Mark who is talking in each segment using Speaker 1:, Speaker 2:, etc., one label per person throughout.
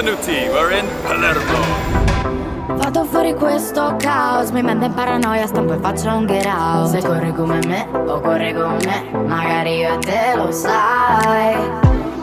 Speaker 1: Benvenuti, we're in Palermo.
Speaker 2: Vado fuori questo caos, mi manda in paranoia, stampo e faccio un get out. Se corri come me o corri con me, magari io e te lo sai.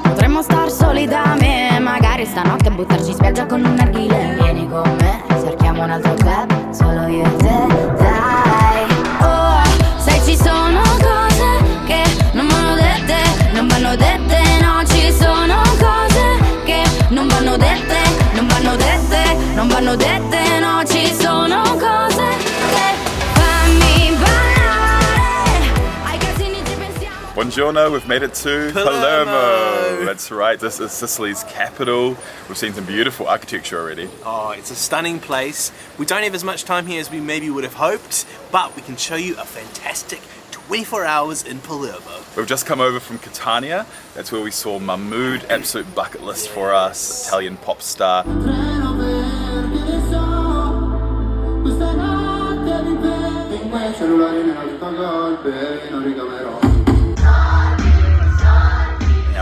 Speaker 2: Potremmo star soli da me, magari stanotte buttarci in spiaggia con un narghile. Vieni con me, cerchiamo un altro club, solo io e te, dai. Oh, sai ci sono cose che non vanno dette, non vanno dette, no, ci sono cose che non vanno dette, non vanno dette, non vanno dette, no, ci sono cose che fammi ballare. Ai casini ci pensiamo.
Speaker 1: Buongiorno, we've made it to Palermo. That's right, this is Sicily's capital. We've seen some beautiful architecture already.
Speaker 3: Oh, it's a stunning place. We don't have as much time here as we maybe would have hoped, but we can show you a fantastic 24 hours in Palermo.
Speaker 1: We've just come over from Catania. That's where we saw Mahmood, absolute bucket list for us, Italian pop star. Now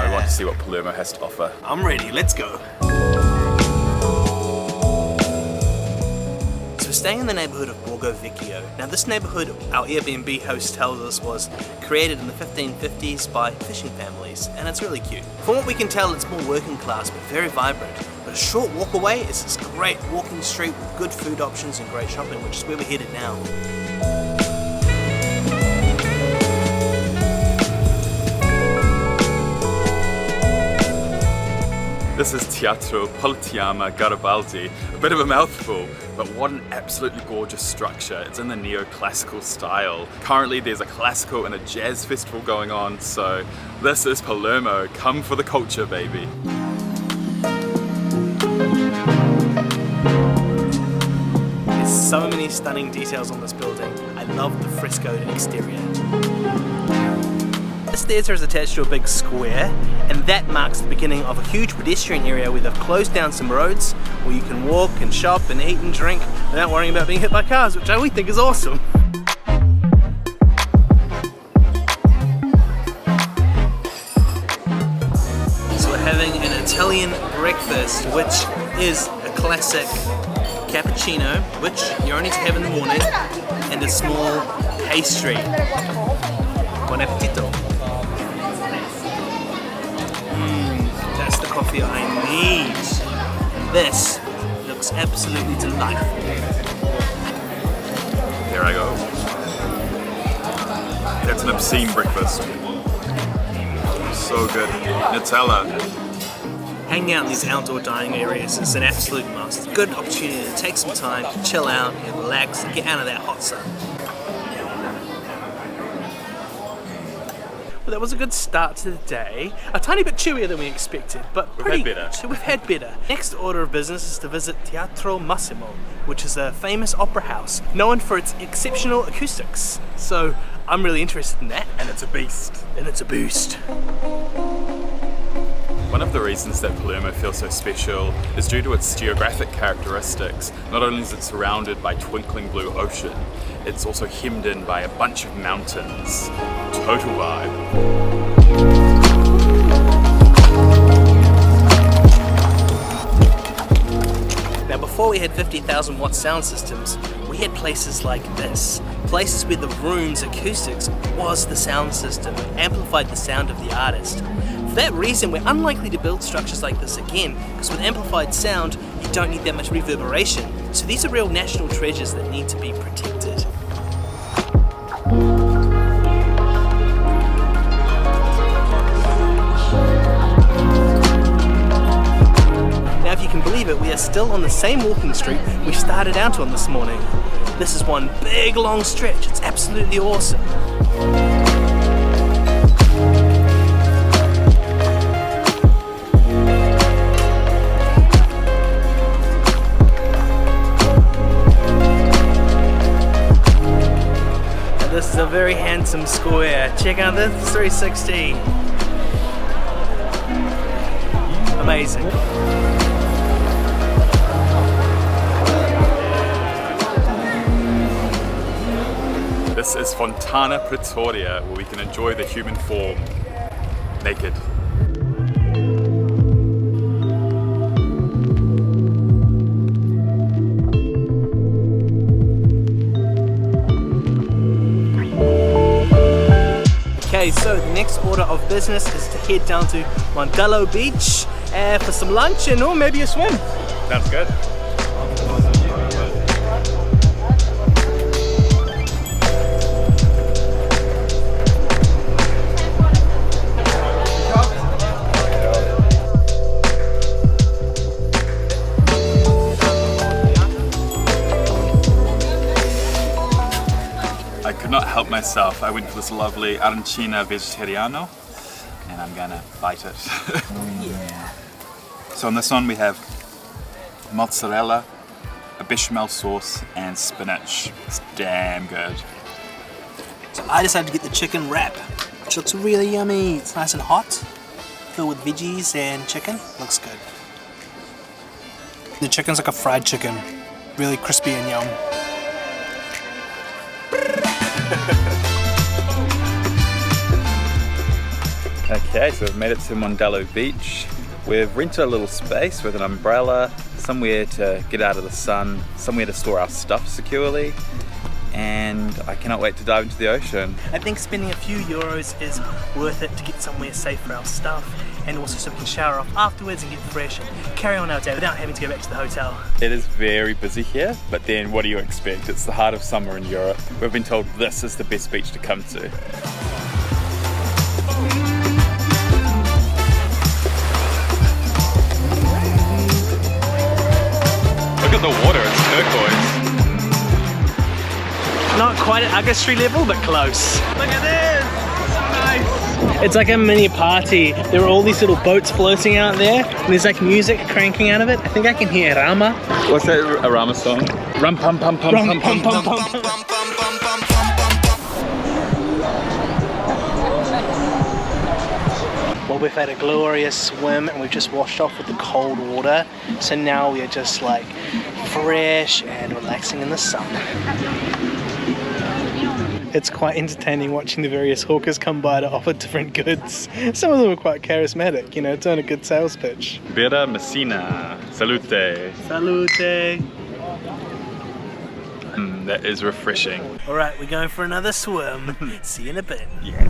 Speaker 1: we want to see what Palermo has to offer.
Speaker 3: I'm ready, let's go. So we're staying in the neighbourhood of Borgo Vecchio. Now this neighbourhood, our Airbnb host tells us, was created in the 1550s by fishing families, and it's really cute. From what we can tell, it's more working class but very vibrant. But a short walk away is this great walking street with good food options and great shopping, which is where we're headed now.
Speaker 1: This is Teatro Politeama Garibaldi. A bit of a mouthful, but what an absolutely gorgeous structure. It's in the neoclassical style. Currently there's a classical and a jazz festival going on, so this is Palermo. Come for the culture, baby.
Speaker 3: There's so many stunning details on this building. I love the frescoed exterior. This theatre is attached to a big square, and that marks the beginning of a huge pedestrian area where they've closed down some roads where you can walk and shop and eat and drink without worrying about being hit by cars, which we think is awesome. So we're having an Italian breakfast, which is a classic cappuccino, which you only have in the morning, and a small pastry. Buon appetito. That's the coffee I need. And this looks absolutely delightful.
Speaker 1: There I go. That's an obscene breakfast. So good. Nutella.
Speaker 3: Hanging out in these outdoor dining areas is an absolute must. Good opportunity to take some time to chill out and relax and get out of that hot sun. Well, that was a good start to the day. A tiny bit chewier than we expected, but
Speaker 1: We've had better.
Speaker 3: Next order of business is to visit Teatro Massimo, which is a famous opera house known for its exceptional acoustics. So I'm really interested in that.
Speaker 1: And it's a beast. One of the reasons that Palermo feels so special is due to its geographic characteristics. Not only is it surrounded by twinkling blue ocean, it's also hemmed in by a bunch of mountains. Total vibe.
Speaker 3: Now before we had 50,000 watt sound systems, we had places like this. Places where the room's acoustics was the sound system, amplified the sound of the artist. For that reason, we're unlikely to build structures like this again, because with amplified sound, you don't need that much reverberation. So these are real national treasures that need to be protected. Now if you can believe it, we are still on the same walking street we started out on this morning. This is one big long stretch, it's absolutely awesome. And this is a very handsome square. Check out this 360. Amazing.
Speaker 1: This is Fontana, Pretoria, where we can enjoy the human form naked.
Speaker 3: Okay, so the next order of business is to head down to Mondello Beach for some lunch and or maybe a swim.
Speaker 1: Sounds good. I could not help myself. I went for this lovely Arancini vegetariano and I'm gonna bite it.
Speaker 3: Yeah.
Speaker 1: So on this one we have mozzarella, a bechamel sauce and spinach. It's damn good.
Speaker 3: So I decided to get the chicken wrap, which looks really yummy. It's nice and hot, filled with veggies and chicken. Looks good. The chicken's like a fried chicken, really crispy and yum.
Speaker 1: Okay, so we've made it to Mondello Beach. We've rented a little space with an umbrella, somewhere to get out of the sun, somewhere to store our stuff securely, and I cannot wait to dive into the ocean.
Speaker 3: I think spending a few euros is worth it to get somewhere safe for our stuff, and also so we can shower off afterwards and get fresh and carry on our day without having to go back to the hotel.
Speaker 1: It is very busy here, but then what do you expect? It's the heart of summer in Europe. We've been told this is the best beach to come to. Look at the water, it's turquoise.
Speaker 3: Not quite at Agastri level, but close. Look at this, so nice. It's like a mini party. There are all these little boats floating out there, and there's like music cranking out of it. I think I can hear Rama.
Speaker 1: What's that Arama song? Rum pum pum pum
Speaker 3: Rum,
Speaker 1: pum
Speaker 3: pum,
Speaker 1: pum
Speaker 3: pum,
Speaker 1: pum.
Speaker 3: pum. Well, we've had a glorious swim and we've just washed off with the cold water. So now we are just like fresh and relaxing in the sun. It's quite entertaining watching the various hawkers come by to offer different goods. Some of them are quite charismatic, you know, it's on a good sales pitch.
Speaker 1: Birra Messina. Salute.
Speaker 3: Salute!
Speaker 1: That is refreshing.
Speaker 3: Alright, we're going for another swim. See you in a bit.
Speaker 1: Yeah.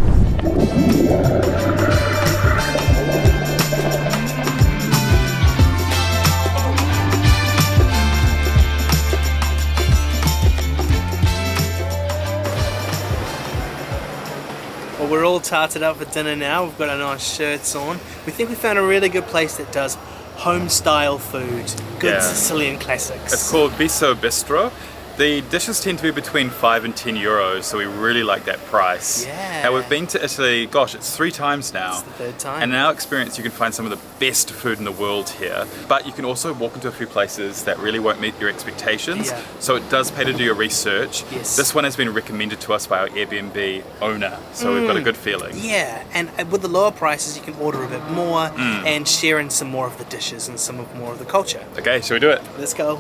Speaker 3: Well, we're all tarted up for dinner now. We've got our nice shirts on. We think we found a really good place that does home style food. Good
Speaker 1: Yeah.
Speaker 3: Sicilian classics.
Speaker 1: It's called Bisso Bistrot. The dishes tend to be between 5 and 10 euros, so we really like that price.
Speaker 3: Yeah.
Speaker 1: Now we've been to Italy, gosh, it's 3 times now.
Speaker 3: It's the third time.
Speaker 1: And in our experience, you can find some of the best food in the world here. But you can also walk into a few places that really won't meet your expectations.
Speaker 3: Yeah.
Speaker 1: So it does pay to do your research.
Speaker 3: Yes.
Speaker 1: This one has been recommended to us by our Airbnb owner, so we've got a good feeling.
Speaker 3: Yeah, and with the lower prices, you can order a bit more and share in some more of the dishes and some more of the culture.
Speaker 1: Okay, shall we do it?
Speaker 3: Let's go.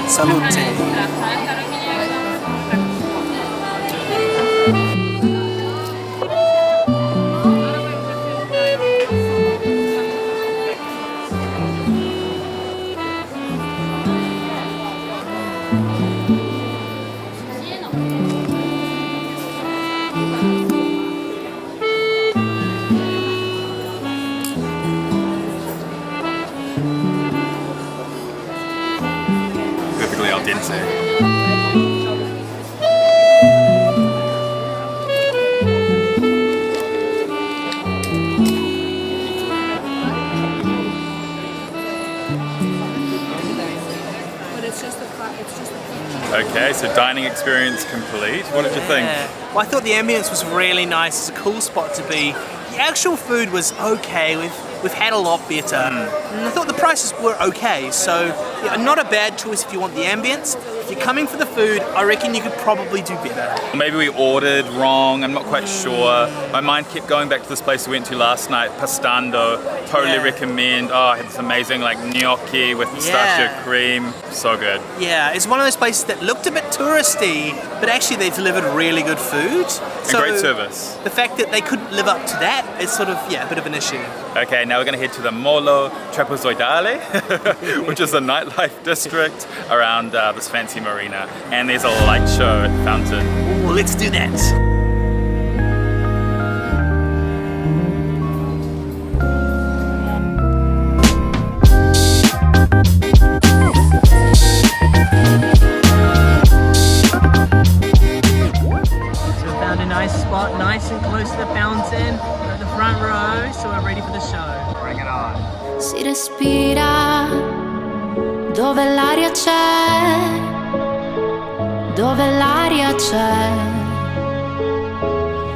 Speaker 3: Salute.
Speaker 1: Perfectly al dente. Okay, so dining experience complete. What did you think?
Speaker 3: Well, I thought the ambience was really nice. It's a cool spot to be. The actual food was okay. We've had a lot better. And I thought the prices were okay. So yeah, not a bad choice if you want the ambience. If you're coming for the food, I reckon you could probably do better.
Speaker 1: Maybe we ordered wrong, I'm not quite sure. My mind kept going back to this place we went to last night, Pastando. Totally recommend. Oh, I had this amazing like gnocchi with pistachio cream. So good.
Speaker 3: Yeah, it's one of those places that looked a bit touristy, but actually they delivered really good food.
Speaker 1: And great service.
Speaker 3: The fact that they couldn't live up to that is sort of, a bit of an issue.
Speaker 1: Okay, now we're gonna head to the Molo Trapezoidale, which is a nightlife district around this fancy marina. And there's a light show at the fountain.
Speaker 3: Ooh, let's do that.
Speaker 4: Spot nice and close to the fountain. We're at the front row, so we're ready for the show. Bring it on.
Speaker 2: Si respira dove l'aria c'è, dove l'aria c'è.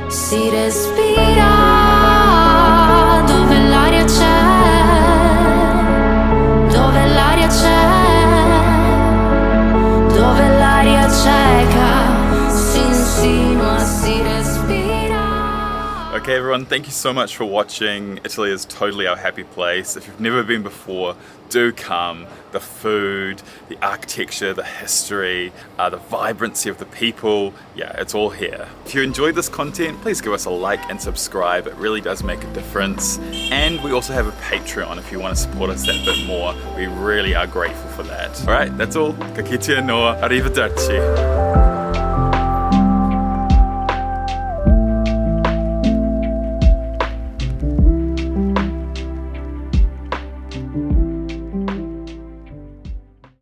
Speaker 2: Si respira dove l'aria c'è, dove l'aria c'è, dove l'aria cieca.
Speaker 1: Okay everyone, thank you so much for watching. Italy is totally our happy place. If you've never been before, do come. The food, the architecture, the history, the vibrancy of the people, it's all here. If you enjoyed this content, please give us a like and subscribe. It really does make a difference. And we also have a Patreon if you want to support us that bit more. We really are grateful for that. Alright, that's all. Ka kite no arrivederci.